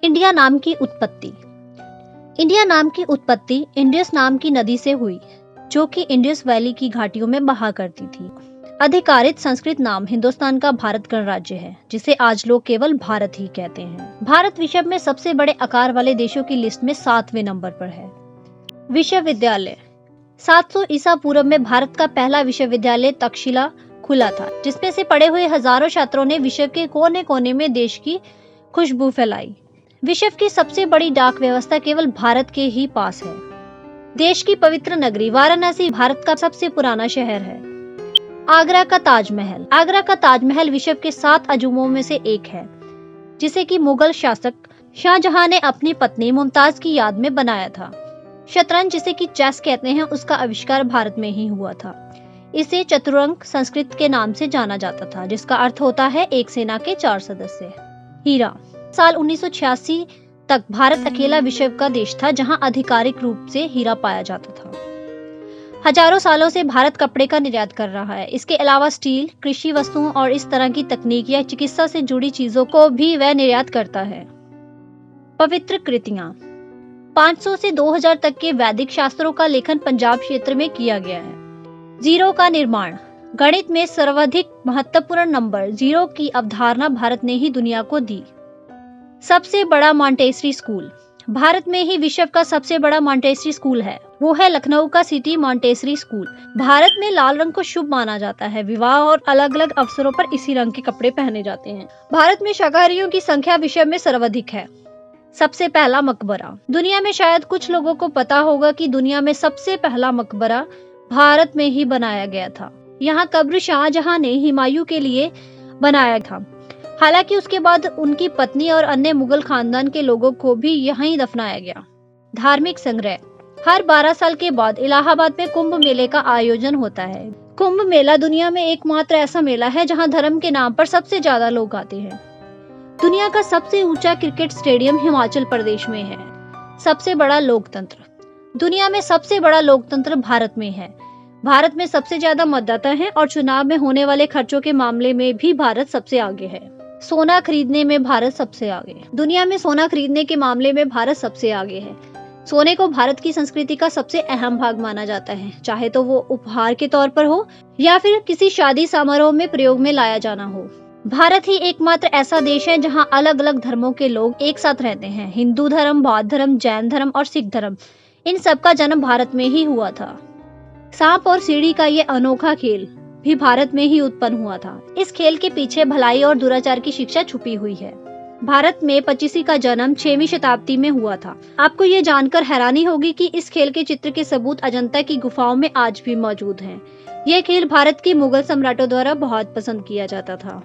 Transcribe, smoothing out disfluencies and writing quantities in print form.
India नाम की उत्पत्ति। इंडिया नाम की उत्पत्ति इंडस नाम की नदी से हुई, जो कि इंडस वैली की घाटियों में बहा करती थी। आधिकारिक संस्कृत नाम हिंदुस्तान का भारत गणराज्य है, जिसे आज लोग केवल भारत ही कहते हैं। भारत विश्व में सबसे बड़े आकार वाले देशों की लिस्ट में 7वें नंबर पर है। विश्वविद्यालय। 700 ईसा पूर्व में भारत का पहला विश्वविद्यालय तक्षशिला खुला था, जिसमें से पढ़े हुए हजारों छात्रों ने विश्व के कोने कोने में देश की खुशबू फैलाई। विश्व की सबसे बड़ी डाक व्यवस्था केवल भारत के ही पास है। देश की पवित्र नगरी वाराणसी भारत का सबसे पुराना शहर है। आगरा का ताजमहल। आगरा का ताजमहल विश्व के 7 अजूबों में से एक है, जिसे कि मुगल शासक शाहजहां ने अपनी पत्नी मुमताज की याद में बनाया था। शतरंज, जिसे कि चेस कहते हैं, उसका आविष्कार भारत में ही हुआ था। इसे चतुरंग संस्कृत के नाम से जाना जाता था, जिसका अर्थ होता है एक सेना के 4 सदस्य। हीरा। साल 1986 तक भारत अकेला विश्व का देश था जहां आधिकारिक रूप से हीरा पाया जाता था। हजारों सालों से भारत कपड़े का निर्यात कर रहा है। इसके अलावा स्टील, कृषि वस्तुओं और इस तरह की तकनीक या चिकित्सा से जुड़ी चीजों को भी वह निर्यात करता है। पवित्र कृतियां। 500 से 2000 तक के वैदिक शास्त्रों का लेखन पंजाब क्षेत्र में किया गया है। जीरो का निर्माण। गणित में सर्वाधिक महत्वपूर्ण नंबर जीरो की अवधारणा भारत ने ही दुनिया को दी। सबसे बड़ा मॉन्टेसरी स्कूल। भारत में ही विश्व का सबसे बड़ा मॉन्टेसरी स्कूल है, वो है लखनऊ का सिटी मॉन्टेसरी स्कूल। भारत में लाल रंग को शुभ माना जाता है। विवाह और अलग अलग अवसरों पर इसी रंग के कपड़े पहने जाते हैं। भारत में शाकाहारियों की संख्या विश्व में सर्वाधिक है। सबसे पहला मकबरा। दुनिया में शायद कुछ लोगों को पता होगा कि दुनिया में सबसे पहला मकबरा भारत में ही बनाया गया था। यहाँ कब्र शाहजहां ने हुमायूं के लिए बनाया था। हालांकि उसके बाद उनकी पत्नी और अन्य मुगल खानदान के लोगों को भी यहीं दफनाया गया। धार्मिक संग्रह। हर 12 साल के बाद इलाहाबाद में कुंभ मेले का आयोजन होता है। कुंभ मेला दुनिया में एकमात्र ऐसा मेला है जहां धर्म के नाम पर सबसे ज्यादा लोग आते हैं। दुनिया का सबसे ऊंचा क्रिकेट स्टेडियम हिमाचल प्रदेश में है। सबसे बड़ा लोकतंत्र। दुनिया में सबसे बड़ा लोकतंत्र भारत में है। भारत में सबसे ज्यादा मतदाता हैं और चुनाव में होने वाले खर्चों के मामले में भी भारत सबसे आगे है। सोना खरीदने में भारत सबसे आगे है। दुनिया में सोना खरीदने के मामले में भारत सबसे आगे है। सोने को भारत की संस्कृति का सबसे अहम भाग माना जाता है, चाहे तो वो उपहार के तौर पर हो या फिर किसी शादी समारोह में प्रयोग में लाया जाना हो। भारत ही एकमात्र ऐसा देश है जहां अलग अलग धर्मों के लोग एक साथ रहते हैं। हिंदू धर्म, बौद्ध धर्म, जैन धर्म और सिख धर्म, इन सब का जन्म भारत में ही हुआ था। सांप और सीढ़ी का ये अनोखा खेल भी भारत में ही उत्पन्न हुआ था। इस खेल के पीछे भलाई और दुराचार की शिक्षा छुपी हुई है। भारत में पचीसी का जन्म 6वीं शताब्दी में हुआ था। आपको ये जानकर हैरानी होगी कि इस खेल के चित्र के सबूत अजंता की गुफाओं में आज भी मौजूद हैं। यह खेल भारत के मुगल सम्राटों द्वारा बहुत पसंद किया जाता था।